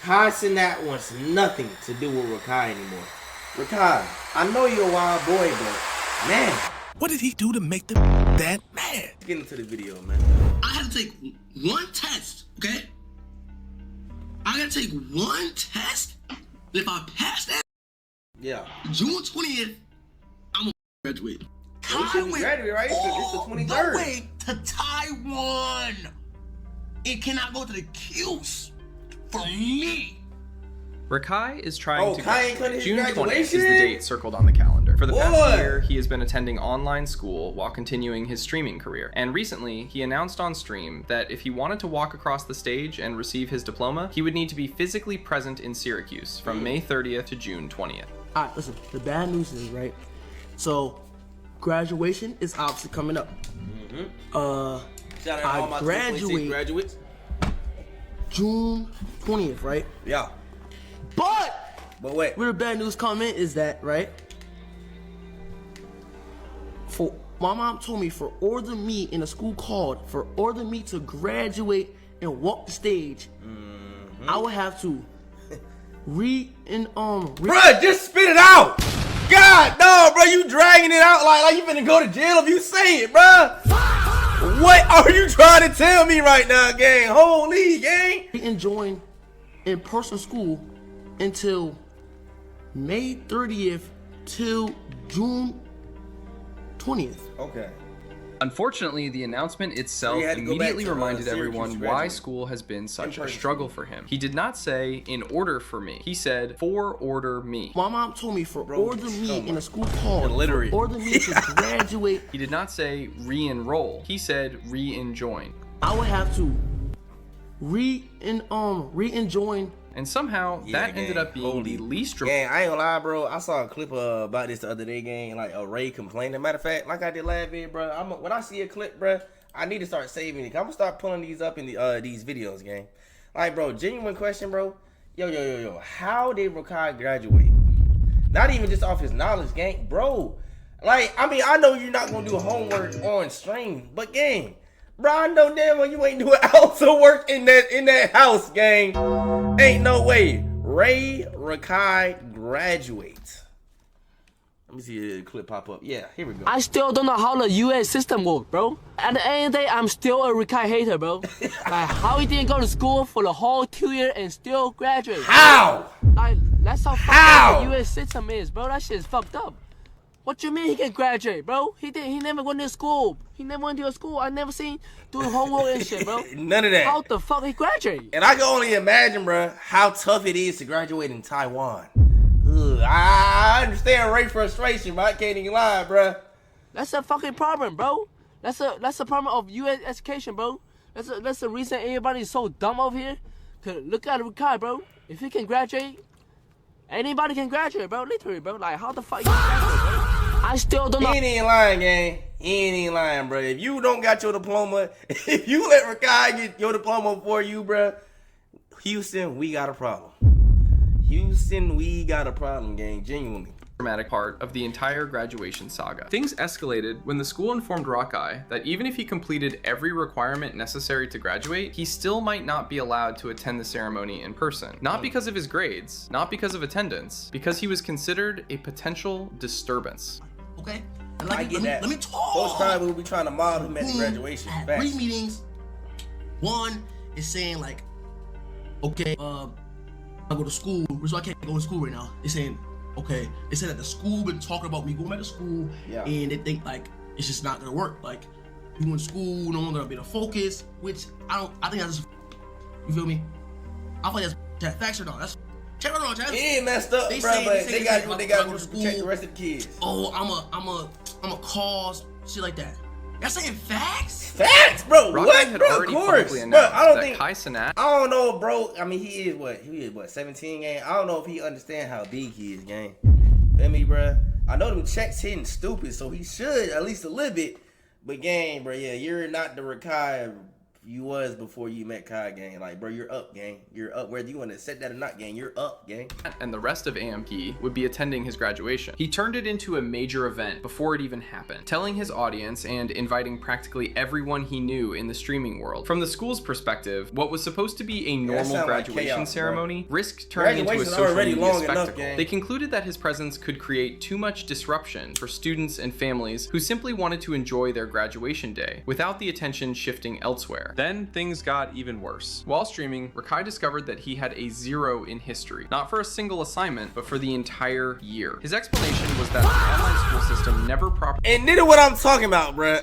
Cenat wants nothing to do with Rakai anymore. Rakai, I know you're a wild boy, but man, what did he do to make them that mad? Let's get into the video, man. I had to take one test, okay? I gotta take one test. If I pass that, yeah, June 20th, I'm gonna graduate. Kai went graduate, right? It's the 23rd. The way to Taiwan. It cannot go to the Q's for me. Rakai is trying to graduate. June 20th is the date circled on the calendar. For the past year, he has been attending online school while continuing his streaming career. And recently, he announced on stream that if he wanted to walk across the stage and receive his diploma, he would need to be physically present in Syracuse from May 30th to June 20th. Alright, listen, the bad news is, right, so graduation is obviously coming up. Shout out to all my graduates. June 20th, right? Yeah. But wait. Where the bad news come in is that, right? For my mom told me for order me in a school called for order me to graduate and walk the stage, I would have to Bruh, just spit it out. God, no, bro, you dragging it out like you finna go to jail if you say it, bruh. What are you trying to tell me right now, gang? Holy, gang. And join in-person school until May 30th till June 20th. Okay. Unfortunately, the announcement itself immediately reminded everyone why school has been such a struggle for him. He did not say, in order for me. He said, for order me. My mom told me for order me in a school called for order me to graduate. He did not say re-enroll. He said re-enjoin. I would have to re-enjoin. And somehow, that ended up being the least dramatic. Gang, I ain't gonna lie, bro. I saw a clip about this the other day, gang. Like, Ray complaining. Matter of fact, like I did last video, bro. When I see a clip, bro, I need to start saving it. I'm gonna start pulling these up in these videos, gang. Like, bro, genuine question, bro. Yo. How did Rakai graduate? Not even just off his knowledge, gang. Bro, like, I mean, I know you're not gonna do homework on stream, but, gang, bro, I know damn well you ain't doing ounce of work in that house, gang. Ain't no way. Rakai graduates. Let me see the clip pop up. Yeah, here we go. I still don't know how the US system works, bro. At the end of the day, I'm still a Rakai hater, bro. Like, how he didn't go to school for the whole 2 years and still graduate? How? Like, that's how fucked up the US system is, bro. That shit is fucked up. What you mean he can graduate, bro? He never went to school. He never went to a school. I never seen doing homework and shit, bro. None of that. How the fuck he graduate? And I can only imagine, bro, how tough it is to graduate in Taiwan. I understand Ray's frustration, but I can't even lie, bro. That's a fucking problem, bro. That's a problem of U.S. education, bro. That's the reason everybody is so dumb over here. Cause look at Rakai, bro. If he can graduate, anybody can graduate, bro. Literally, bro. Like, how the fuck you can graduate, bro? I still don't know. He ain't lying, gang. He ain't lying, bro. If you don't got your diploma, if you let Rakai get your diploma for you, bro, Houston, we got a problem. Houston, we got a problem, gang. Genuinely. Dramatic part of the entire graduation saga. Things escalated when the school informed Rakai that even if he completed every requirement necessary to graduate, he still might not be allowed to attend the ceremony in person. Not because of his grades, not because of attendance, because he was considered a potential disturbance. Okay? I get that. Let me talk. Most times we'll be trying to mob him at the graduation. I had 3 meetings. One is saying, like, okay, I go to school, so I can't go to school right now. They're saying, okay, they said that the school been talking about me going back to school, and they think like it's just not gonna work. Like, you going to school, no one gonna be the focus, which I think that's, you feel me? I think that's facts or not. That's check it out, Chad. It ain't messed up, bro, but they got what they got to protect the rest of the kids. Oh, I'm a cause shit like that. Y'all saying facts? Facts, bro. Rakai What, had bro? already Of publicly course, announced bro. I don't that think Cenat. I don't know, bro. I mean, he is what 17, gang. I don't know if he understand how big he is, gang. Feel me, bro? I know them checks hitting stupid, so he should at least a little bit. But gang, bro, yeah, you're not the Rakai. you was before you met Kai, gang. Like, bro, you're up, gang. You're up. Whether you want to accept that or not, gang, you're up, gang. And the rest of AMP would be attending his graduation. He turned it into a major event before it even happened, telling his audience and inviting practically everyone he knew in the streaming world. From the school's perspective, what was supposed to be a normal graduation ceremony risked turning into a social media spectacle. They concluded that his presence could create too much disruption for students and families who simply wanted to enjoy their graduation day without the attention shifting elsewhere. Then things got even worse. While streaming, Rakai discovered that he had a 0 in history, not for a single assignment, but for the entire year. His explanation was that the online school system never properly— And this is what I'm talking about, bruh.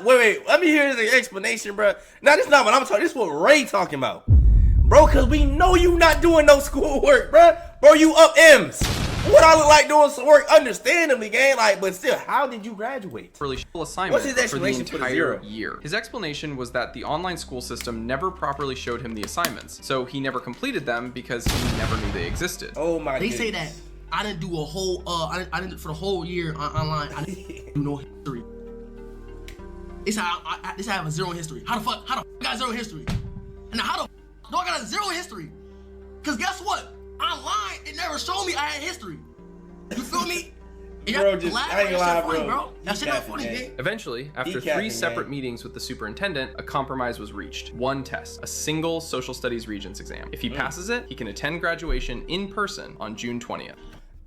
wait, let me hear the explanation, bruh. Now, this is not what I'm talking, this is what Ray talking about. Bro, cause we know you not doing no schoolwork, bruh. Bro, you up M's. What I look like doing some work, understandably, gang. Like, but still, how did you graduate? Assignment What's his explanation for the entire year. His explanation was that the online school system never properly showed him the assignments, so he never completed them because he never knew they existed. Oh my! They say that I didn't do a whole I didn't for the whole year online. I didn't do no history. It's how I have a 0 in history. How the fuck I got 0 in history? And now how the fuck do I got a 0 in history? Cause guess what? Online, it never showed me I had history. You feel me? Bro, just, I ain't gonna lie, bro. That shit not funny, gang. Eventually, after 3 separate meetings with the superintendent, a compromise was reached. One test, a single social studies regents exam. If he passes it, he can attend graduation in person on June 20th.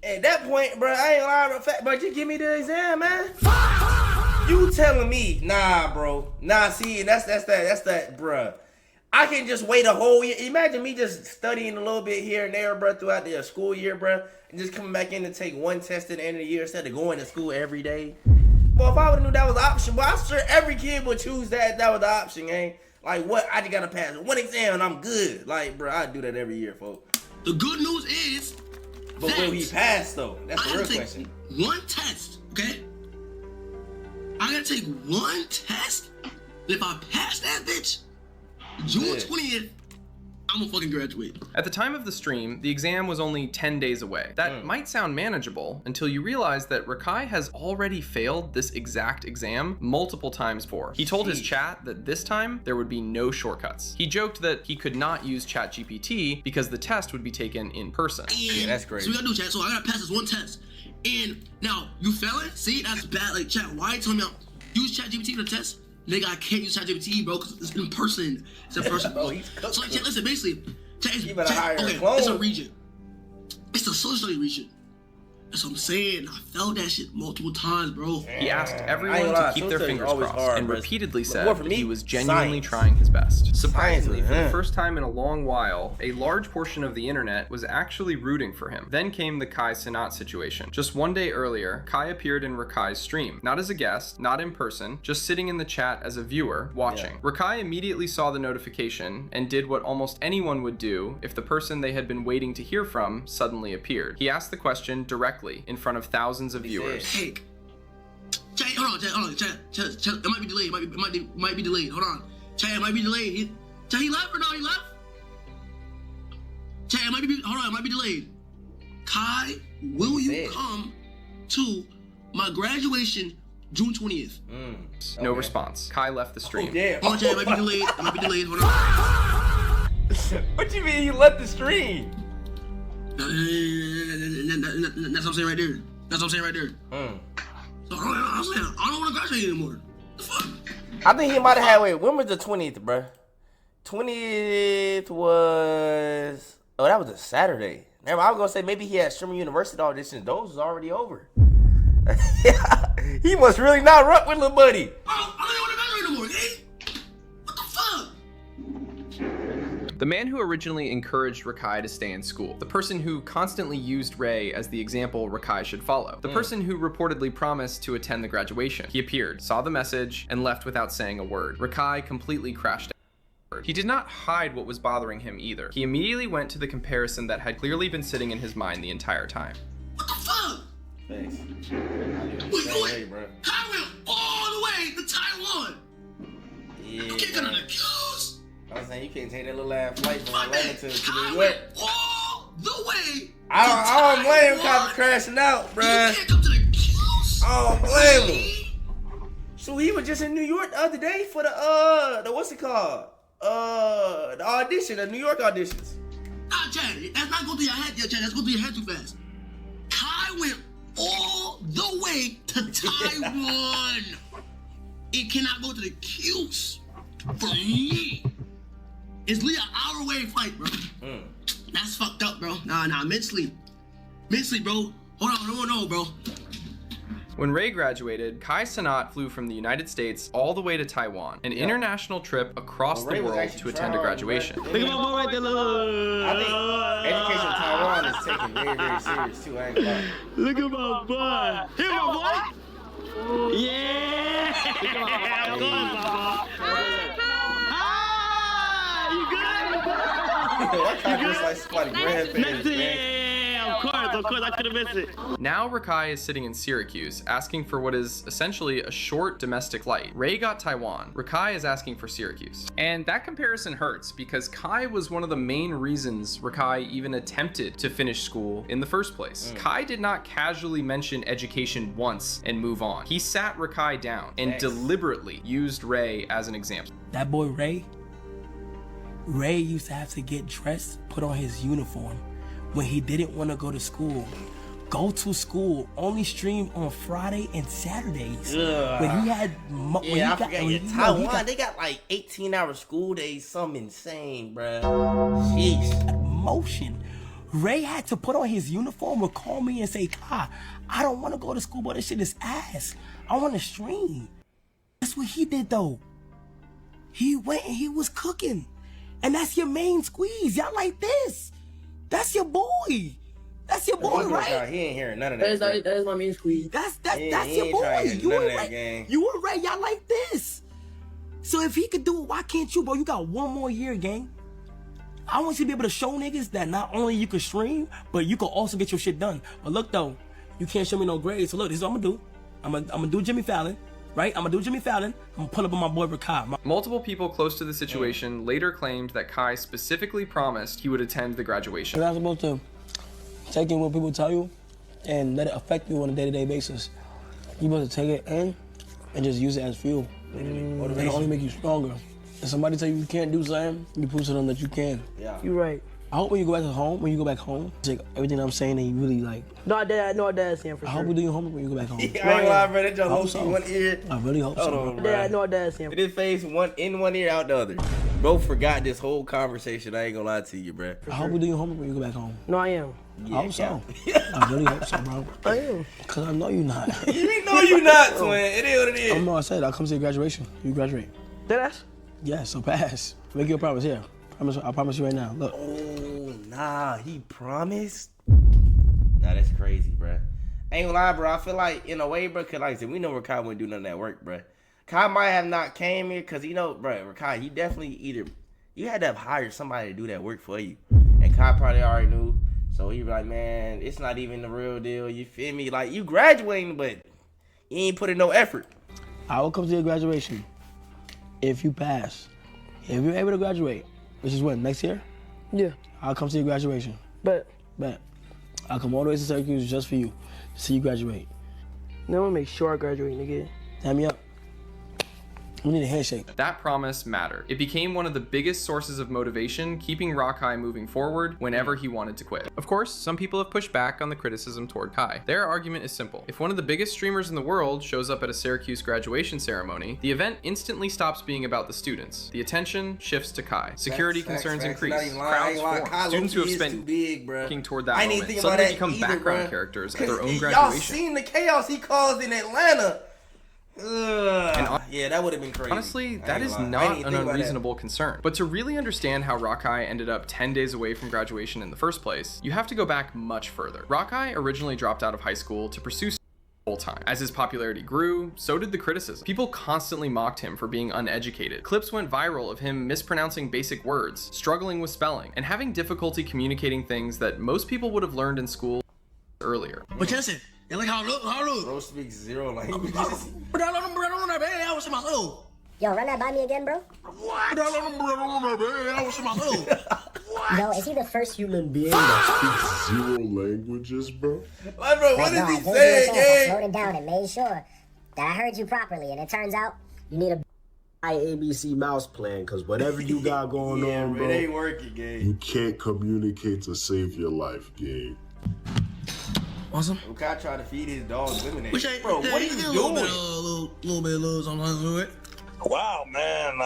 At that point, bro, I ain't lying about fact, bro. Just give me the exam, man. You telling me, nah, bro. Nah, see, that's that, bro. I can just wait a whole year. Imagine me just studying a little bit here and there, bro, throughout the school year, bro, and just coming back in to take one test at the end of the year instead of going to school every day. Well, if I would have knew that was the option, well, I'm sure every kid would choose that was the option, gang. Like, what? I just gotta pass one exam and I'm good. Like, bro, I do that every year, folks. The good news is, but will he pass though? That's the real question. One test, okay? I gotta take one test. If I pass that bitch, June 20th, I'm gonna fucking graduate. At the time of the stream, the exam was only 10 days away. That might sound manageable until you realize that Rakai has already failed this exact exam multiple times before. He told his chat that this time there would be no shortcuts. He joked that he could not use ChatGPT because the test would be taken in person. Yeah, that's great. So we gotta do chat. So I gotta pass this one test. And now you failing? See, that's bad. Like chat, why you telling me use ChatGPT for the test? Nigga, I can't use ChatGPT, bro, because it's in person. It's in person. Oh, he's cooked. So like, chat, listen, basically, chat is it's a region. It's the social study region. That's what I'm saying. I felt that shit multiple times, bro. He asked everyone to keep their fingers crossed and repeatedly said that he was genuinely science. trying his best. Surprisingly, for the first time in a long while, a large portion of the internet was actually rooting for him. Then came the Kai Cenat situation. Just one day earlier, Kai appeared in Rakai's stream. Not as a guest, not in person, just sitting in the chat as a viewer, watching. Yeah. Rakai immediately saw the notification and did what almost anyone would do if the person they had been waiting to hear from suddenly appeared. He asked the question directly in front of thousands of viewers. Hey, chat, hold on, chat. It might be delayed. Might be delayed. Hold on, chat. It might be delayed. He left or no? He left. Chat, it might be delayed. Kai, will you come to my graduation June 20th? No response. Kai left the stream. Oh, damn. Hold on, chat. It might be delayed. Hold on. What you mean he left the stream? That's what I'm saying right there. So I'm saying I don't want to graduate anymore. The fuck? I think he might have had. Wait, when was the 20th, bro? 20th was. Oh, that was a Saturday. Never. I was gonna say maybe he had Streamer University auditions. Those was already over. He must really not rock with little buddy. I don't want to graduate anymore, eh? What the fuck? The man who originally encouraged Rakai to stay in school. The person who constantly used Ray as the example Rakai should follow. The person who reportedly promised to attend the graduation. He appeared, saw the message, and left without saying a word. Rakai completely crashed out. He did not hide what was bothering him either. He immediately went to the comparison that had clearly been sitting in his mind the entire time. What the fuck? Thanks. Wait, bro. I went all the way to Taiwan. Yeah. You can't go to the Q's. I was saying you can't take that little ass flight from Atlanta to New York. All the way. I don't blame him for crashing out, bruh. You can't come to the Q's. I don't blame him. So he was just in New York the other day for the what's it called? The audition, the New York auditions. Nah, Chad, that's not going through your head, yeah, Chad. That's going through your head too fast. Kai went all the way to Taiwan. It cannot go to the Qs for me. It's literally an hour away flight, bro. That's fucked up, bro. Nah, mentally, bro. Hold on, bro. When Ray graduated, Kai Cenat flew from the United States all the way to Taiwan, an international trip across the world to attend a graduation. Look at my boy right there, look. I think education in Taiwan is taken very, very serious too. I ain't gonna lie. Look at my boy. Here, my boy. Yeah. Of course, my boy. Hi, you good? That looks like somebody grandparents, man. Yeah, of course, I couldn't miss it. Now Rakai is sitting in Syracuse, asking for what is essentially a short domestic flight. Ray got Taiwan, Rakai is asking for Syracuse. And that comparison hurts because Kai was one of the main reasons Rakai even attempted to finish school in the first place. Kai did not casually mention education once and move on. He sat Rakai down and deliberately used Ray as an example. That boy Ray used to have to get dressed, put on his uniform when he didn't want to go to school. Go to school, only stream on Friday and Saturdays. When he had Taiwan, they got like 18-hour school days, something insane, bruh. Sheesh. Motion. Ray had to put on his uniform or call me and say, Kai, I don't want to go to school, but this shit is ass. I want to stream. That's what he did though. He went and he was cooking. And that's your main squeeze. Y'all like this. That's your boy. That's your boy, right? He ain't hearing none of that. That is my main squeeze. That's your boy. You and Ray, y'all like this. So if he could do it, why can't you, bro? You got one more year, gang. I want you to be able to show niggas that not only you can stream, but you can also get your shit done. But look though, you can't show me no grades. So look, this is what I'm gonna do. I'm gonna do Jimmy Fallon. Right? I'm gonna do Jimmy Fallon. I'm gonna pull up on my boy Rakai. Multiple people close to the situation later claimed that Kai specifically promised he would attend the graduation. You're not supposed to take in what people tell you and let it affect you on a day-to-day basis. You're supposed to take it in and just use it as fuel. It'll only make you stronger. If somebody tell you you can't do something, you prove to them that you can. Yeah. You're right. I hope when you go back home, take everything I'm saying and you really like. No, Dad's saying for sure. I hope you do your homework when you go back home. I ain't gonna lie, bro. That just holds you one ear. I really hope so. I know what Dad's saying. This face in one ear, out the other. Bro forgot this whole conversation. I ain't gonna lie to you, bro. I hope you do your homework when you go back home. No, I am. I hope so. I really hope so, bro. I am. Cause I know you're not. You know you not, twin. It is what it is. I know I said I'll come to your graduation. You graduate. Deadass? Yeah, so pass. Make you a promise here. I promise you right now. Look. Oh, nah, he promised? Nah, that's crazy, bruh. Ain't gonna lie, bro. I feel like, in a way, bro, cause like I said, we know Rakai wouldn't do none of that work, bruh. Kai might have not came here, cause you know, bruh, Rakai, he definitely you had to have hired somebody to do that work for you. And Kai probably already knew. So he was like, man, it's not even the real deal, you feel me? Like, you graduating, but you ain't put in no effort. I will come to your graduation if you pass. If you're able to graduate, which is when, next year? Yeah. I'll come to your graduation. Bet. I'll come all the way to Syracuse just for you, to see you graduate. Then I'm gonna make sure I graduate, nigga. Damn me up. We need a handshake. That promise mattered. It became one of the biggest sources of motivation, keeping Rakai moving forward whenever he wanted to quit. Of course, some people have pushed back on the criticism toward Kai. Their argument is simple. If one of the biggest streamers in the world shows up at a Syracuse graduation ceremony, the event instantly stops being about the students. The attention shifts to Kai. Security concerns increase. Crowds form. Students who have spent working toward that moment suddenly become background characters at their own graduation. Y'all seen the chaos he caused in Atlanta. Yeah, that would have been crazy. Honestly, that is not an unreasonable concern. But to really understand how Rakai ended up 10 days away from graduation in the first place, you have to go back much further. Rakai originally dropped out of high school to pursue full time. As his popularity grew, so did the criticism. People constantly mocked him for being uneducated. Clips went viral of him mispronouncing basic words, struggling with spelling, and having difficulty communicating things that most people would have learned in school earlier. But listen, you like how I look? Bro speaks zero languages. But I don't have any hours in my soul. Yo, run that by me again, bro. What? But I don't have any hours in my soul. Yo, is he the first human being that Zero languages, bro. Like, bro, what is he saying, gang? I slowed it down and made sure. that I heard you properly, and it turns out you need a ABC mouse plan, because whatever you got going on, bro, it ain't working, gang. You can't communicate to save your life, gang. Awesome. Rakai tried to feed his dog lemonade. Bro, what are you doing? Little bit of something to it. Wow, man.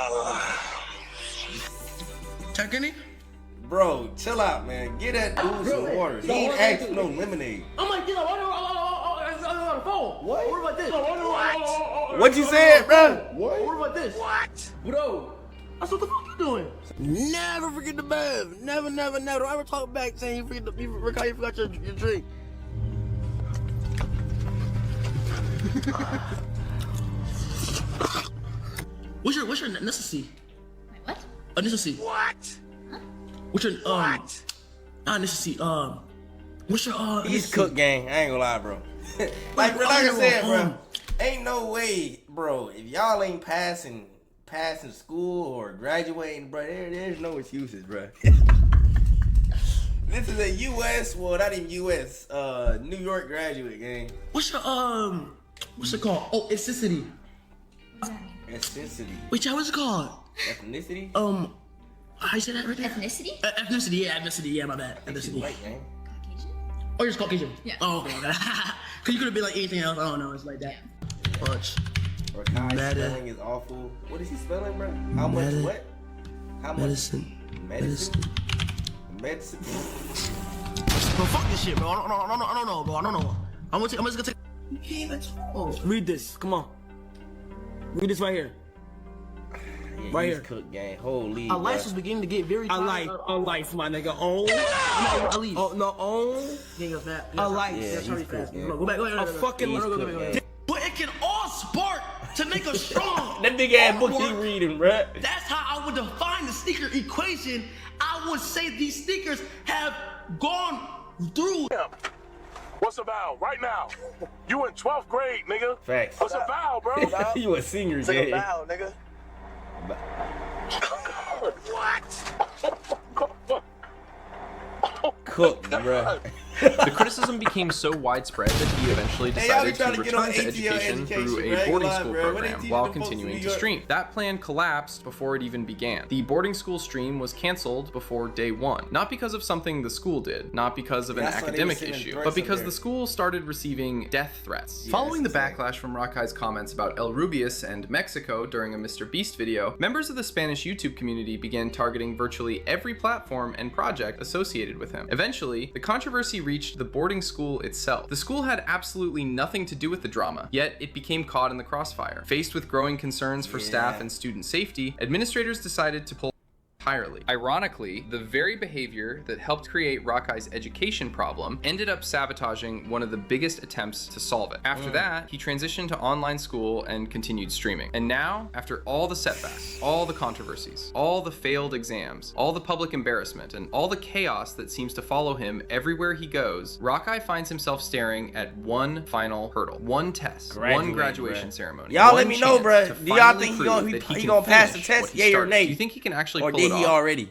Check any? Bro, chill out, man. Get that dude some water. He ain't asked for no lemonade. I'm like, you know, on the phone. What? What about this? What you said, bro? What about this? What? Bro, that's what the fuck you doing? Never forget the bev. Never. Don't ever talk back saying you forgot your drink. What's your necessity? What? A necessity. What? What's your Not necessity. What's your He's cooked, gang. I ain't gonna lie, bro. like I said, bro. Ain't no way, bro. If y'all ain't passing school or graduating, bro, there's no excuses, bro. This is a U.S. Well, not even U.S. New York graduate, gang. What's your what's it called? Oh, ethnicity. Ethnicity. Wait, what's it called? Ethnicity? How you say that right there? Ethnicity? Ethnicity, yeah, my bad. Ethnicity. White, gang. Caucasian? Oh, you're Caucasian? Yeah. Oh, okay. Cause you could have been like anything else. I don't know. It's like that. Bunch. Rakai spelling is awful. What is he spelling, bro? How much what? How much? Medicine. Medicine. Bro, fuck this shit, bro. I don't know, bro. I don't know. I'm just gonna take. Read this. Come on. Read this right here. Yeah, right he's here. Cooked, gang. Holy. Our life is beginning to get very. A life, my nigga. Oh, no. Getting us that. A life. Yeah, That's really he's fast. cooked, Go back. Go A fucking He's cooked, gang. But it can all spark to make us strong. That big ass book he reading, bruh. That's how I would define the sneaker equation. I would say these sneakers have gone through. What's a vowel? Right now. You in 12th grade, nigga. Facts. What's a vowel, bro? You a senior, Take a gang. vowel, nigga. What? Cooked, bruh. The criticism became so widespread that he eventually decided to return to education through a boarding school program while continuing to stream. That plan collapsed before it even began. The boarding school stream was canceled before day one, not because of something the school did, not because of an academic issue, but because the school started receiving death threats. Following the backlash from Rakai's comments about El Rubius and Mexico during a Mr. Beast video, members of the Spanish YouTube community began targeting virtually every platform and project associated with him. Eventually, the controversy reached the boarding school itself. The school had absolutely nothing to do with the drama, yet it became caught in the crossfire. Faced with growing concerns for staff and student safety, administrators decided to pull entirely. Ironically, the very behavior that helped create Rakai's education problem ended up sabotaging one of the biggest attempts to solve it. After that, he transitioned to online school and continued streaming. And now, after all the setbacks, all the controversies, all the failed exams, all the public embarrassment, and all the chaos that seems to follow him everywhere he goes, Rakai finds himself staring at one final hurdle, one test, one graduation ceremony. Y'all let me know, bruh. Do y'all think he gonna pass the test, yay or nay? Do you think he can actually pull it off? He already?